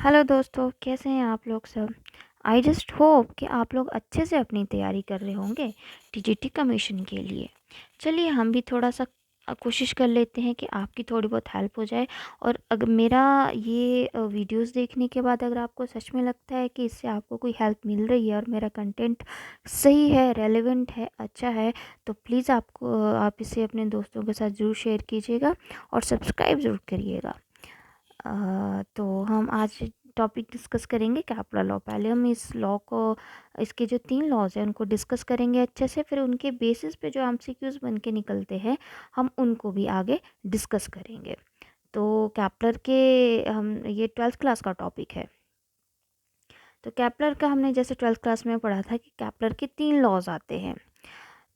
Hello दोस्तों, कैसे हैं आप लोग सब। आई जस्ट होप कि आप लोग अच्छे से अपनी तैयारी कर रहे होंगे टीजीटी कमीशन के लिए। चलिए हम भी थोड़ा सा कोशिश कर लेते हैं कि आपकी थोड़ी बहुत हेल्प हो जाए। और अगर मेरा ये वीडियोस देखने के बाद अगर आपको सच में लगता है कि इससे आपको कोई हेल्प मिल रही है और मेरा कंटेंट सही है, रेलेवेंट है, अच्छा है, तो प्लीज़ आप इसे अपने दोस्तों के साथ ज़रूर शेयर कीजिएगा और सब्सक्राइब ज़रूर करिएगा। तो हम आज टॉपिक डिस्कस करेंगे कैपरा लॉ। पहले हम इस लॉ को, इसके जो 3 लॉज हैं उनको डिस्कस करेंगे अच्छे से, फिर उनके बेसिस पे जो एमसीक्यूज बन के निकलते हैं हम उनको भी आगे डिस्कस करेंगे। तो कैपलर के हम ये 12th क्लास का टॉपिक है। तो कैपलर का हमने जैसे 12th क्लास में पढ़ा था कि कैपलर के 3 लॉज आते हैं।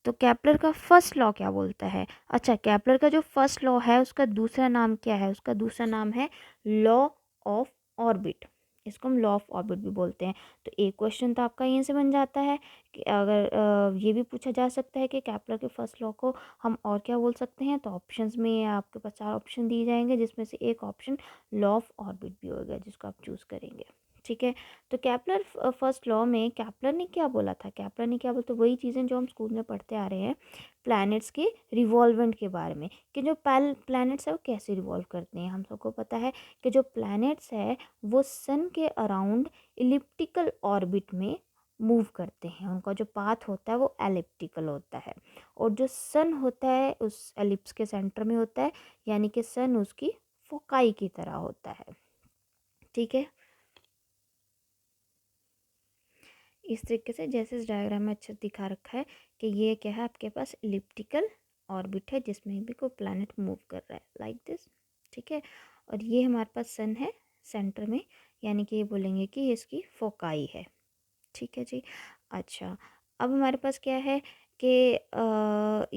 तो कैपलर का फर्स्ट लॉ क्या बोलता है? अच्छा, कैपलर का जो फर्स्ट लॉ है उसका दूसरा नाम क्या है? उसका दूसरा नाम है लॉ ऑफ ऑर्बिट। इसको हम लॉ ऑफ ऑर्बिट भी बोलते हैं। तो एक क्वेश्चन तो आपका यहीं से बन जाता है कि अगर ये भी पूछा जा सकता है कि कैपलर के फर्स्ट लॉ को हम और क्या बोल सकते हैं, तो ऑप्शंस में आपके पास 4 ऑप्शन दिए जाएंगे जिसमें से एक ऑप्शन लॉ ऑफ ऑर्बिट भी होगा जिसको आप चूज़ करेंगे। ठीक है। तो कैपलर फर्स्ट लॉ में कैपलर ने क्या बोला था? कैपलर ने क्या बोला, तो वही चीज़ें जो हम स्कूल में पढ़ते आ रहे हैं प्लैनेट्स के रिवॉल्वेंट के बारे में, कि जो प्लैनेट्स है वो कैसे रिवॉल्व करते हैं। हम सबको पता है कि जो प्लैनेट्स है वो सन के अराउंड इलिप्टिकल ऑर्बिट में मूव करते हैं। उनका जो पाथ होता है वो एलिप्टिकल होता है और जो सन होता है उस एलिप्स के सेंटर में होता है, यानी कि सन उसकी फोकाई की तरह होता है। ठीक है। इस तरीके से जैसे इस डायग्राम में अच्छे से दिखा रखा है कि ये क्या है, आपके पास इलिप्टिकल ऑर्बिट है जिसमें भी कोई प्लैनेट मूव कर रहा है लाइक दिस। ठीक है। और ये हमारे पास सन है सेंटर में, यानी कि ये बोलेंगे कि ये इसकी फोकाई है। ठीक है जी। अच्छा, अब हमारे पास क्या है कि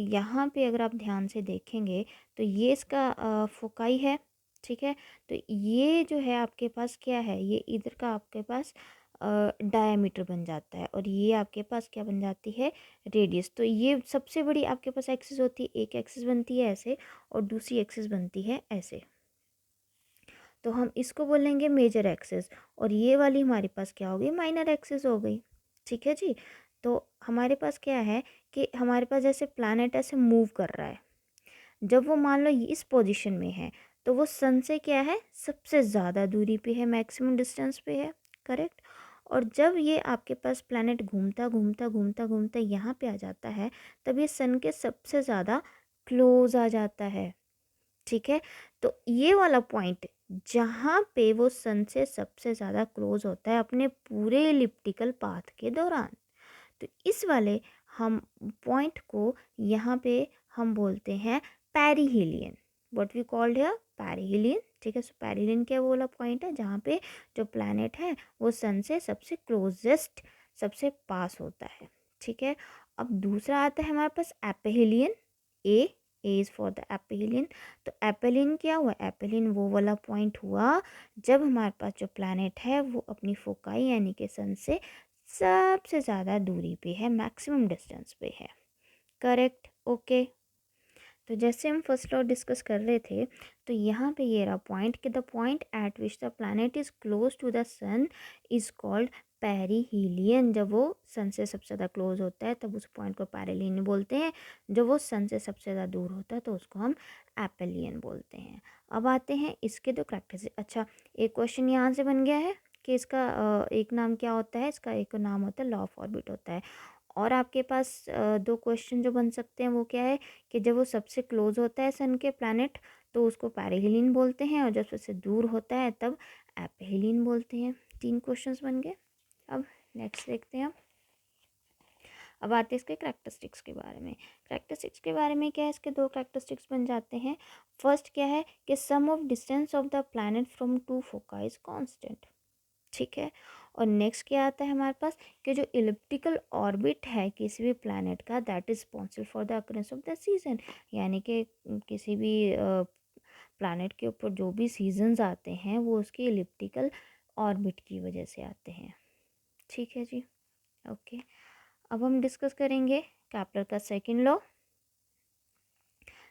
यहाँ पे अगर आप ध्यान से देखेंगे तो ये इसका फोकाई है। ठीक है। तो ये जो है आपके पास क्या है, ये इधर का आपके पास डायमीटर बन जाता है और ये आपके पास क्या बन जाती है, रेडियस। तो ये सबसे बड़ी आपके पास एक्सिस होती है, एक एक्सिस बनती है ऐसे और दूसरी एक्सिस बनती है ऐसे। तो हम इसको बोलेंगे मेजर एक्सिस और ये वाली हमारे पास क्या हो गई, माइनर एक्सिस हो गई। ठीक है जी। तो हमारे पास क्या है कि हमारे पास जैसे प्लैनेट ऐसे मूव कर रहा है, जब वो मान लो इस पोजीशन में है तो वो सन से क्या है, सबसे ज़्यादा दूरी पे है, मैक्सिमम डिस्टेंस पे है। करेक्ट। और जब ये आपके पास प्लैनेट घूमता घूमता घूमता घूमता यहाँ पे आ जाता है तब ये सन के सबसे ज़्यादा क्लोज आ जाता है। ठीक है। तो ये वाला पॉइंट जहाँ पे वो सन से सबसे ज़्यादा क्लोज होता है अपने पूरे इलिप्टिकल पाथ के दौरान, तो इस वाले हम पॉइंट को यहाँ पे हम बोलते हैं पेरिहीलियन। व्हाट वी कॉल्ड है पेरिहीलियन। ठीक है। सो पेरिहीलियन क्या वो वाला पॉइंट है जहाँ पे जो प्लैनेट है वो सन से सबसे क्लोजेस्ट, सबसे पास होता है। ठीक है। अब दूसरा आता है हमारे पास aphelion. A is for the aphelion. तो एपेलियन क्या हुआ, एपेलियन वो वाला पॉइंट हुआ जब हमारे पास जो प्लैनेट है वो अपनी फोकाई यानी कि सन से सबसे ज़्यादा दूरी पे है, मैक्सिमम डिस्टेंस पे है। करेक्ट। ओके। तो जैसे हम फर्स्ट लॉ डिस्कस कर रहे थे तो यहाँ पे ये रहा पॉइंट कि the point at which the planet is close to the sun is called perihelion. जब वो सन से सबसे ज़्यादा क्लोज होता है तब उस पॉइंट को पेरिलीन बोलते हैं। जब वो सन से सबसे ज़्यादा दूर होता है तो उसको हम एपेलियन बोलते हैं। अब आते हैं इसके दो कैरेक्टरिस्टिक। अच्छा, एक क्वेश्चन यहाँ से बन गया है कि इसका एक नाम क्या होता है, इसका एक नाम होता है लॉ ऑफ ऑर्बिट होता है। और आपके पास दो क्वेश्चन जो बन सकते हैं वो क्या है कि जब वो सबसे क्लोज होता है सन के प्लैनेट तो उसको पेरिहीलियन बोलते हैं और जब सबसे दूर होता है तब एपेहिलियन बोलते हैं। 3 क्वेश्चंस बन गए। अब नेक्स्ट देखते हैं हम। अब आते हैं इसके करेक्टरिस्टिक्स के बारे में। करेक्टरिस्टिक्स के बारे में क्या है, इसके 2 करेक्टरिस्टिक्स बन जाते हैं। फर्स्ट क्या है कि sum of distance of the planet from two foci is constant. ठीक है। और नेक्स्ट क्या आता है हमारे पास कि जो इलिप्टिकल ऑर्बिट है किसी भी प्लैनेट का that is responsible for the occurrence of the season, यानी कि किसी भी प्लैनेट के ऊपर जो भी सीजन्स आते हैं वो उसकी इलिप्टिकल ऑर्बिट की वजह से आते हैं। ठीक है जी। ओके। अब हम डिस्कस करेंगे कैपलर का सेकंड लॉ।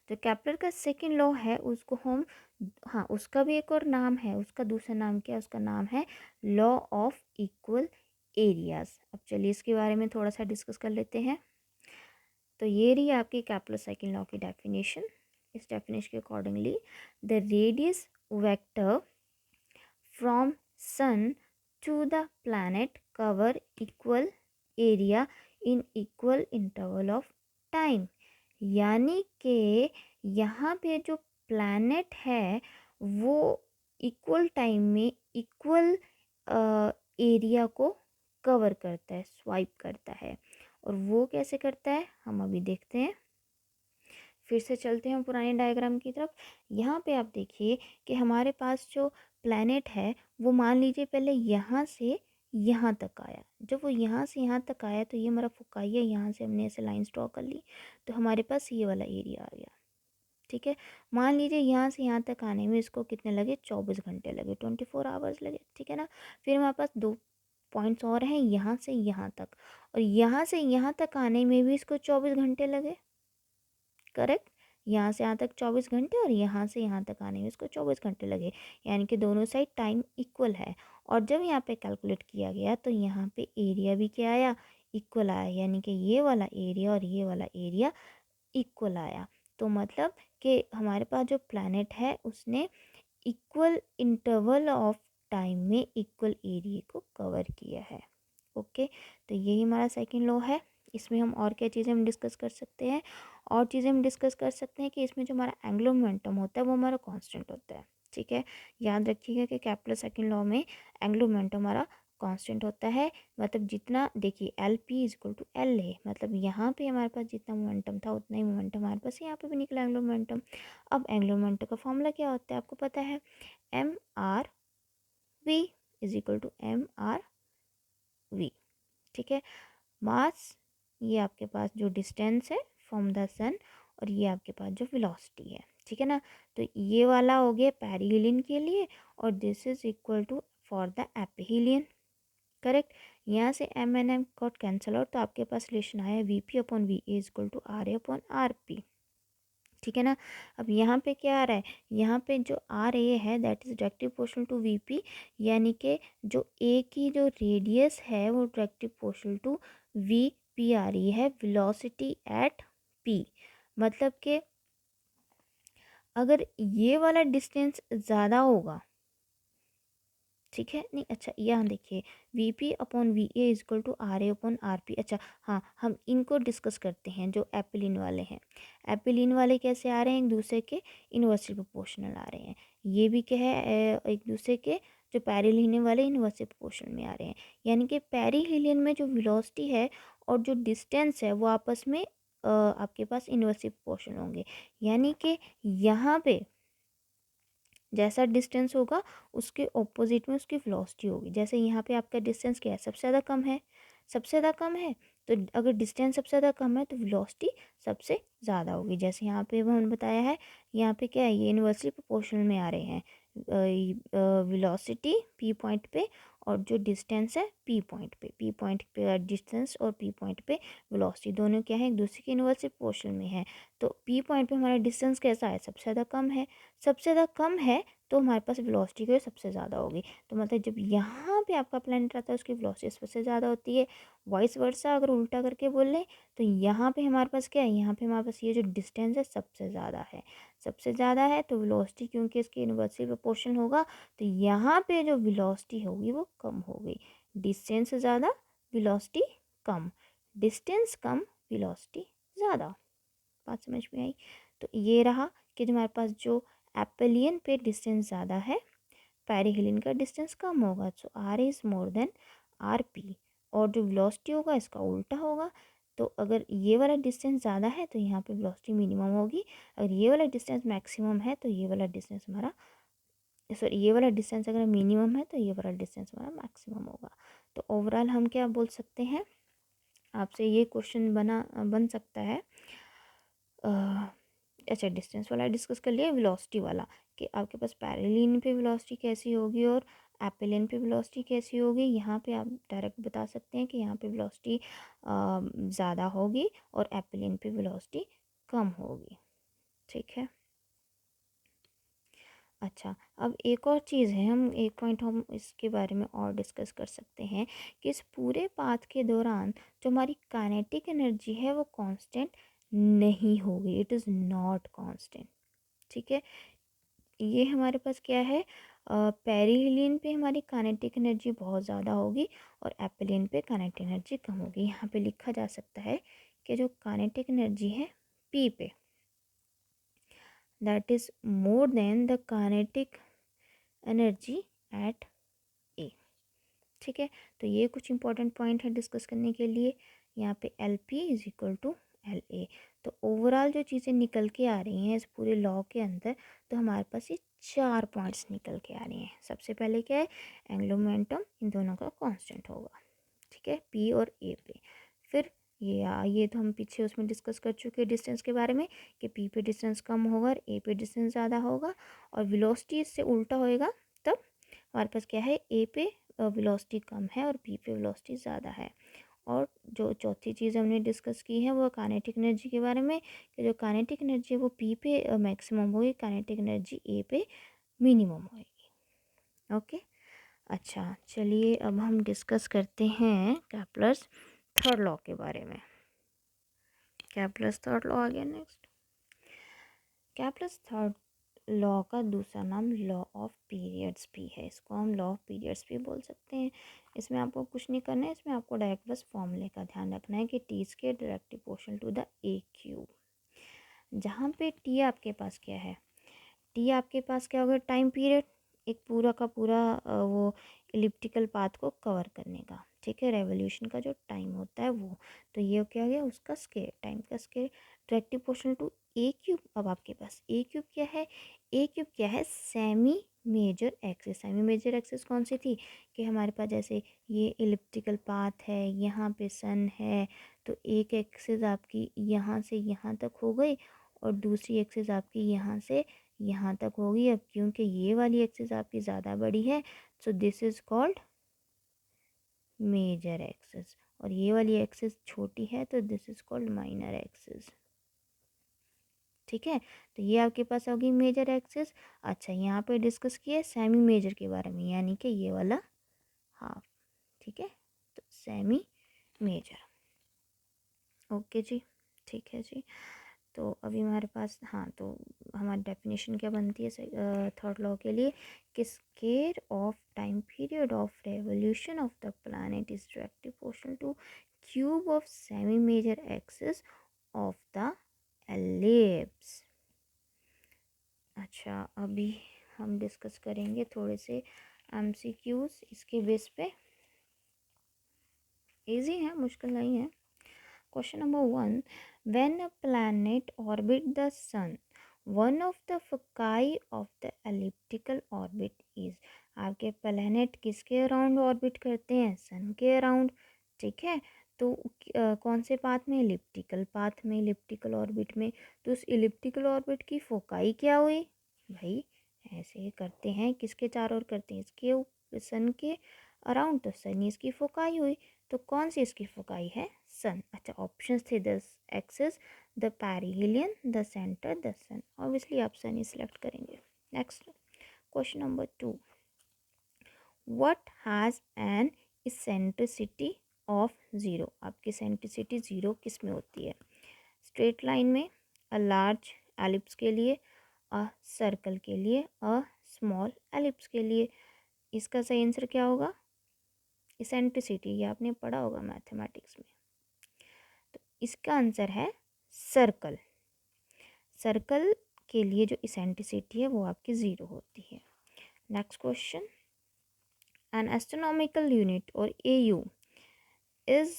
तो केपलर का सेकंड लॉ है उसको हम, हाँ उसका भी एक और नाम है, उसका दूसरा नाम क्या है, उसका नाम है लॉ ऑफ इक्वल एरियाज। अब चलिए इसके बारे में थोड़ा सा डिस्कस कर लेते हैं। तो ये रही आपकी केपलर सेकंड लॉ की डेफिनेशन। इस डेफिनेशन के accordingly the radius vector from sun to the planet cover equal area in equal interval of time. यानी कि यहाँ पे जो प्लैनेट है वो इक्वल टाइम में इक्वल एरिया को कवर करता है, स्वाइप करता है। और वो कैसे करता है हम अभी देखते हैं। फिर से चलते हैं पुराने डायग्राम की तरफ। यहाँ पे आप देखिए कि हमारे पास जो प्लैनेट है वो मान लीजिए पहले यहाँ से यहाँ तक आया। जब वो यहाँ से यहाँ तक आया तो ये हमारा फोकाई है, यहाँ से हमने ऐसे लाइन ड्रॉ कर ली तो हमारे पास ये वाला एरिया आ गया। ठीक है, मान लीजिए यहाँ से यहाँ तक आने में इसको कितने लगे, 24 घंटे लगे, 24 आवर्स लगे। ठीक है ना। फिर हमारे पास दो पॉइंट्स और हैं, यहाँ से यहाँ तक, और यहाँ से यहाँ तक आने में भी इसको 24 घंटे लगे। करेक्ट, यहाँ से यहाँ तक 24 घंटे और यहाँ से यहाँ तक आने में इसको 24 घंटे लगे। यानी कि दोनों साइड टाइम इक्वल है। और जब यहाँ पे कैलकुलेट किया गया तो यहाँ पे एरिया भी क्या आया, इक्वल आया। यानी कि ये वाला एरिया और ये वाला एरिया इक्वल आया। तो मतलब कि हमारे पास जो प्लैनेट है उसने इक्वल इंटरवल ऑफ टाइम में इक्वल एरिया को कवर किया है। ओके, तो यही हमारा सेकंड लॉ है। इसमें हम और क्या चीज़ें हम डिस्कस कर सकते हैं, और चीज़ें हम डिस्कस कर सकते हैं कि इसमें जो हमारा एंगुलर मोमेंटम होता है वो हमारा कांस्टेंट होता है। ठीक है, याद रखिएगा कि केपलर सेकंड लॉ में एंगुलर मोमेंटम हमारा कांस्टेंट होता है। मतलब जितना, देखिए L P is equal to L A, मतलब यहाँ पे हमारे पास जितना मोमेंटम था उतना ही मोमेंटम हमारे पास यहाँ पे भी निकला एंगुलर मोमेंटम। अब एंगुलर मोमेंटम का फॉर्मूला क्या होता है आपको पता है, M R V is equal to M R V. ठीक है, मास ये आपके पास जो डिस्टेंस है फ्रॉम द सन, और ये आपके पास जो वेलोसिटी है। ठीक है ना। तो ये वाला हो गया पेरिहेलियन के लिए, और this is equal to for the aphelion. Correct, यहाँ से M and M got cancel out, तो आपके पास रिलेशन आया V P upon V A is equal to R A upon R P. ठीक है ना। अब यहाँ पे क्या आ रहा है, यहाँ पे जो आर ए है that is directly proportional to V P. यानी कि जो ए की जो रेडियस है वो directly proportional to V P आ रही है, वेलोसिटी एट पी। मतलब कि अगर ये वाला डिस्टेंस ज़्यादा होगा, ठीक है, नहीं अच्छा यहाँ देखिए V P upon V A is equal to R A upon R P. अच्छा हाँ, हम इनको डिस्कस करते हैं जो एपिलिन वाले हैं। एपिलिन वाले कैसे आ रहे हैं, एक दूसरे के इन्वर्सली प्रोपोर्शनल आ रहे हैं। ये भी क्या है, एक दूसरे के जो पेरिहेलियन वाले इन्वर्सली प्रोपोर्शनल में आ रहे हैं। यानी कि पेरिहेलियन में जो वेलोसिटी है और जो डिस्टेंस है वो आपस में आपके पास इन्वर्सली प्रोपोर्शनल होंगे। यानी कि यहाँ पे जैसा डिस्टेंस होगा उसके ऑपोजिट में उसकी वेलोसिटी होगी। जैसे यहाँ पे आपका डिस्टेंस क्या है, सबसे ज़्यादा कम है, सबसे ज़्यादा कम है, तो अगर डिस्टेंस सबसे ज़्यादा कम है तो वेलोसिटी सबसे ज़्यादा होगी। जैसे यहाँ पे हमने बताया है, यहाँ पे क्या है, ये इन्वर्सली प्रोपोर्शनल में आ रहे हैं, वेलोसिटी पी पॉइंट पे और जो डिस्टेंस है पी पॉइंट पे। पी पॉइंट पे डिस्टेंस और पी पॉइंट पे वेलोसिटी दोनों क्या है, एक दूसरे के इन्वर्सली प्रोपोर्शनल में है। तो पी पॉइंट पे हमारा डिस्टेंस कैसा है, सबसे ज़्यादा कम है। सबसे ज़्यादा कम है तो हमारे पास वेलोसिटी जो है सबसे ज़्यादा होगी। तो मतलब जब यहाँ पे आपका प्लैनेट आता है उसकी वेलोसिटी सबसे ज़्यादा होती है। वाइस वर्सा अगर उल्टा करके बोल लें तो यहाँ पे हमारे पास क्या है, यहाँ पे हमारे पास ये जो डिस्टेंस है सबसे ज़्यादा है, सबसे ज़्यादा है तो वेलोसिटी क्योंकि इसकी इन्वर्सली प्रोपोर्शनल होगा तो यहाँ पे जो वेलोसिटी होगी वो कम होगी। डिस्टेंस ज़्यादा, वेलोसिटी कम, डिस्टेंस कम, वेलोसिटी ज़्यादा। बात समझ में आई। तो ये रहा कि जो हमारे पास जो एपिलियन पे डिस्टेंस ज़्यादा है, पेरिहेलियन का डिस्टेंस कम होगा। So R is more than R P, और जो वेलोसिटी होगा इसका उल्टा होगा। तो अगर ये वाला डिस्टेंस ज़्यादा है तो यहाँ पे वेलोसिटी मिनिमम होगी, अगर ये वाला डिस्टेंस मैक्सिमम है तो ये वाला डिस्टेंस हमारा, सॉरी ये वाला डिस्टेंस अगर मिनिमम है तो ये वाला डिस्टेंस हमारा मैक्सिमम होगा। तो ओवरऑल हम क्या बोल सकते हैं, आपसे ये क्वेश्चन बन सकता है। अच्छा डिस्टेंस वाला डिस्कस कर लिया, वेलोसिटी वाला कि आपके पास पैरेलल पे वेलोसिटी कैसी होगी और एपिलियन पे वेलोसिटी कैसी होगी। यहाँ पे आप डायरेक्ट बता सकते हैं कि यहाँ पे वेलोसिटी ज़्यादा होगी और एपिलियन पे वेलोसिटी कम होगी। ठीक है। अच्छा, अब एक और चीज़ है, हम एक पॉइंट हम इसके बारे में और डिस्कस कर सकते हैं कि इस पूरे पाथ के दौरान जो हमारी काइनेटिक एनर्जी है वो कांस्टेंट नहीं होगी, इट इज़ नॉट कांस्टेंट। ठीक है, ये हमारे पास क्या है, पेरिहेलियन पे हमारी काइनेटिक एनर्जी बहुत ज़्यादा होगी और एपिलियन पे काइनेटिक एनर्जी कम होगी। यहाँ पे लिखा जा सकता है कि जो काइनेटिक एनर्जी है पी पे, that is more than the kinetic energy at A. ठीक है, तो ये कुछ इंपॉर्टेंट पॉइंट है डिस्कस करने के लिए। यहाँ पे L P is equal to L A. तो ओवरऑल जो चीज़ें निकल के आ रही हैं इस पूरे लॉ के अंदर, तो हमारे पास ये 4 पॉइंट्स निकल के आ रही हैं। सबसे पहले क्या है, एंगुलर मोमेंटम इन दोनों का कांस्टेंट होगा। ठीक है, पी और ए पे। फिर ये तो हम पीछे उसमें डिस्कस कर चुके हैं डिस्टेंस के बारे में कि पी पे डिस्टेंस कम होगा और ए पे डिस्टेंस ज़्यादा होगा, और वेलोसिटी इससे उल्टा होएगा, तब हमारे पास क्या है, ए पे वेलोसिटी कम है और पी पे वेलोसिटी ज़्यादा है। और जो चौथी चीज़ हमने डिस्कस की है वो काइनेटिक एनर्जी के बारे में, कि जो काइनेटिक एनर्जी है वो पी पे मैक्सिमम होगी, काइनेटिक एनर्जी ए पे मिनिमम होगी। ओके, अच्छा चलिए अब हम डिस्कस करते हैं कैप्लर्स थर्ड लॉ के बारे में। कैप्लर्स थर्ड लॉ आ गया नेक्स्ट। कैप्लर्स थर्ड लॉ का दूसरा नाम लॉ ऑफ पीरियड्स भी है, इसको हम लॉ ऑफ पीरियड्स भी बोल सकते हैं। इसमें आपको कुछ नहीं करना है, इसमें आपको डायरेक्ट बस फॉर्मूले का ध्यान रखना है कि T square direct proportional to the A cube. जहाँ पे टी आपके पास क्या है, टी आपके पास क्या होगा, टाइम पीरियड, एक पूरा का पूरा वो इलिप्टिकल पाथ को कवर करने का। ठीक है, रेवोल्यूशन का जो टाइम होता है वो, तो ये क्या हो गया उसका स्केयर, टाइम का square direct proportional to A cube. अब आपके पास ए क्यूब क्या है, ए क्यूब क्या है, semi major axis. Semi major axis कौन सी थी, कि हमारे पास जैसे ये इलिप्टिकल पाथ है, यहाँ पे सन है, तो एक एक्सिस आपकी यहाँ से यहाँ तक हो गई और दूसरी एक्सिस आपकी यहाँ से यहाँ तक होगी। अब क्योंकि ये वाली एक्सिस आपकी ज़्यादा बड़ी है, so this is called major axis, और ये वाली एक्सिस छोटी है तो this is called minor axis. ठीक है, तो ये आपके पास होगी मेजर एक्सिस। अच्छा, यहाँ पे डिस्कस किया सेमी मेजर के बारे में, यानी कि ये वाला हाफ। ठीक है, तो सेमी मेजर। ओके जी, ठीक है जी। तो अभी हमारे पास, हाँ, तो हमारी डेफिनेशन क्या बनती है थर्ड लॉ के लिए, कि square of time period of revolution of the planet is directly proportional to cube of semi major axis of the ellipse. अच्छा, अभी हम डिस्कस करेंगे थोड़े से एमसीक्यूज इसके बेस पे। इजी है, मुश्किल नहीं है। Question number 1. When a planet orbits the sun, one of the foci of the elliptical orbit is, आपके प्लैनेट किसके अराउंड ऑर्बिट करते हैं, सन के अराउंड। ठीक है, तो कौन से पाथ में, इलिप्टिकल पाथ में, इलिप्टिकल ऑर्बिट में। तो उस इलिप्टिकल ऑर्बिट की फोकाई क्या हुई भाई, ऐसे करते हैं किसके चारों ओर करते हैं, इसके सन के अराउंड, तो सन इसकी फोकाई हुई। तो कौन सी इसकी फोकाई है, सन। अच्छा, ऑप्शंस थे, the axis, the perihelion, the centre, the sun. Obviously आप सन ही सिलेक्ट करेंगे। Next question number 2. What has an eccentricity of zero. आपकी सेंट्रिसिटी ज़ीरो किस में होती है, स्ट्रेट लाइन में, अ लार्ज एलिप्स के लिए, अ सर्कल के लिए, अ स्मॉल एलिप्स के लिए। इसका सही आंसर क्या होगा, इसेंट्रिसिटी, ये आपने पढ़ा होगा मैथमेटिक्स में। तो इसका आंसर है सर्कल। सर्कल के लिए जो इसेंट्रिसिटी है वो आपकी ज़ीरो होती है। Next question, N astronomical unit और AU is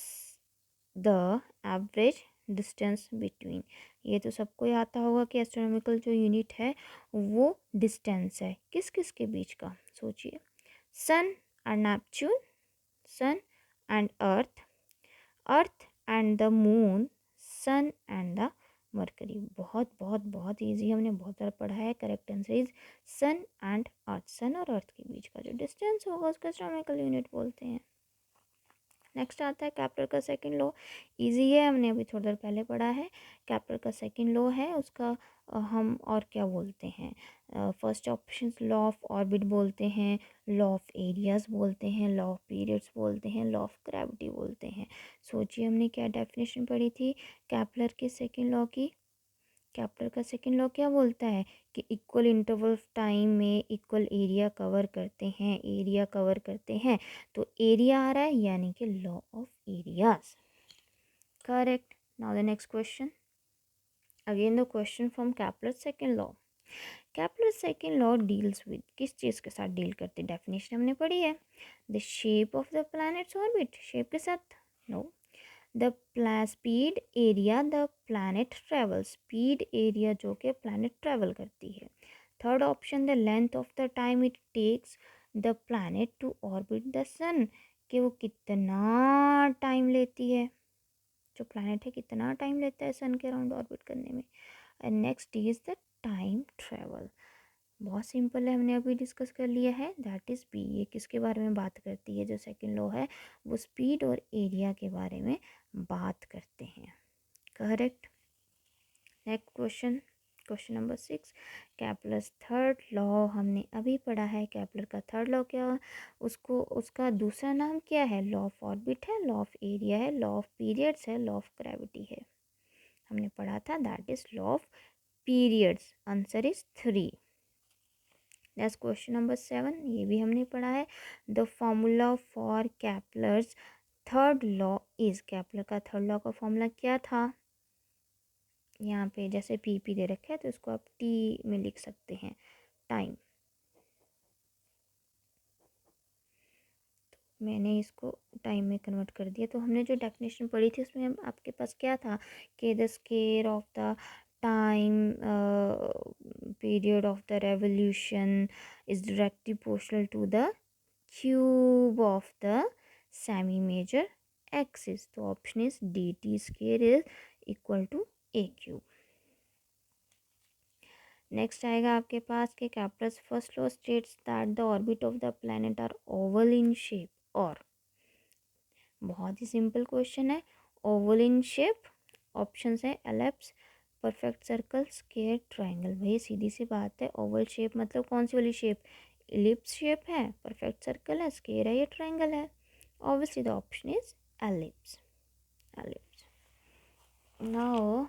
the average distance between. ये तो सबको ही आता होगा कि एस्ट्रोनॉमिकल जो यूनिट है वो डिस्टेंस है किस किस के बीच का। सोचिए, sun and Neptune, sun and earth, earth and the moon, sun and the mercury. बहुत बहुत बहुत इजी, हमने बहुत बार पढ़ा है। Correct answer is sun and earth. Sun और अर्थ के बीच का जो डिस्टेंस होगा उसका एस्ट्रोनॉमिकल यूनिट बोलते हैं। नेक्स्ट आता है कैप्लर का सेकंड लॉ। इजी है, हमने अभी थोड़ी देर पहले पढ़ा है। कैप्लर का सेकंड लॉ है उसका हम और क्या बोलते हैं, first option law of orbit बोलते हैं, लॉ ऑफ एरियाज बोलते हैं, लॉ ऑफ पीरियड्स बोलते हैं, लॉ ऑफ ग्रेविटी बोलते हैं। सोचिए हमने क्या डेफिनेशन पढ़ी थी कैप्लर के सेकंड लॉ की। कैप्लर का सेकंड लॉ क्या बोलता है कि इक्वल इंटरवल ऑफ टाइम में इक्वल एरिया कवर करते हैं, एरिया कवर करते हैं। तो एरिया आ रहा है यानी कि law of areas. Correct. Now the next question, again the question from Kepler second law. Kepler second law deals with, किस चीज़ के साथ डील करती है, डेफिनेशन हमने पढ़ी है, the shape of the planets orbit, shape के साथ। No, the speed area the planet travel, speed area जो कि प्लैनेट ट्रेवल करती है। Third option, the length of the time it takes the planet to orbit the sun, कि वो कितना time लेती है, जो प्लैनेट है कितना टाइम लेता है सन के अराउंड ऑर्बिट करने में। And next is the time travel, बहुत सिंपल है, हमने अभी डिस्कस कर लिया है, दैट इज़ बी। ये किसके बारे में बात करती है, जो सेकंड लॉ है वो स्पीड और एरिया के बारे में बात करते हैं। Correct. Next question, question number 6, Kepler's third law हमने अभी पढ़ा है। कैप्लर का थर्ड लॉ क्या, उसको उसका दूसरा नाम क्या है, लॉ ऑफ ऑर्बिट है, लॉ ऑफ एरिया है, लॉ ऑफ पीरियड्स है, लॉ ऑफ ग्रेविटी है। हमने पढ़ा था that is law of periods. Answer is 3। Next question number 7, ये भी हमने पढ़ा है। The formula for Kepler's third law is, Kepler का थर्ड लॉ का फॉर्मूला क्या था, यहाँ पे जैसे पी दे रखा है तो इसको आप टी में लिख सकते हैं, टाइम। मैंने इसको टाइम में कन्वर्ट कर दिया। तो हमने जो डेफिनेशन पढ़ी थी उसमें आपके पास क्या था कि the square of the time period of the revolution is directly proportional to the cube of the semi major axis. तो option is D, T square is equal to A cube. Next आएगा आपके पास कि Kepler's first law states that the orbit of the planet are oval in shape, और बहुत ही simple question है, oval in shape. Options है ellipse, perfect circle, square, triangle. भाई सीधी सी बात है, ओवल शेप मतलब कौन सी वाली शेप, एलिप्स शेप है, परफेक्ट सर्कल है, स्क्वायर है या ट्रायंगल है। Obviously the option is ellipse, ellipse. Now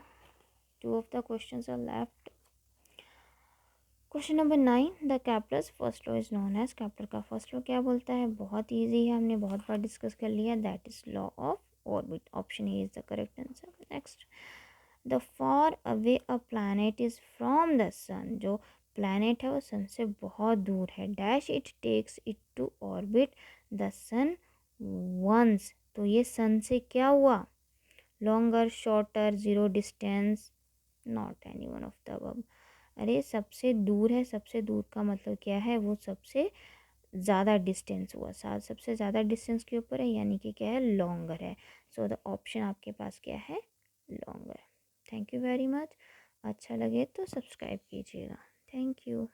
two of the questions are left. Question number 9, the Kepler's first law is known as, Kepler का फर्स्ट लॉ क्या बोलता है, बहुत ईजी है, हमने बहुत बार डिस्कस कर लिया, that is law of orbit. Option A is the correct answer. Next, the far away a planet is from the sun, जो प्लैनेट है वो सन से बहुत दूर है, dash it takes it to orbit the sun once. तो ये sun से क्या हुआ, longer, shorter, zero distance, not any one of the above. अरे सबसे दूर है, सबसे दूर का मतलब क्या है, वो सबसे ज़्यादा डिस्टेंस हुआ, साथ सबसे ज़्यादा डिस्टेंस के ऊपर है यानी कि क्या है, लॉन्गर है। सो द ऑप्शन आपके पास क्या है, longer. Thank you very much. अच्छा लगे तो सब्सक्राइब कीजिएगा। Thank you.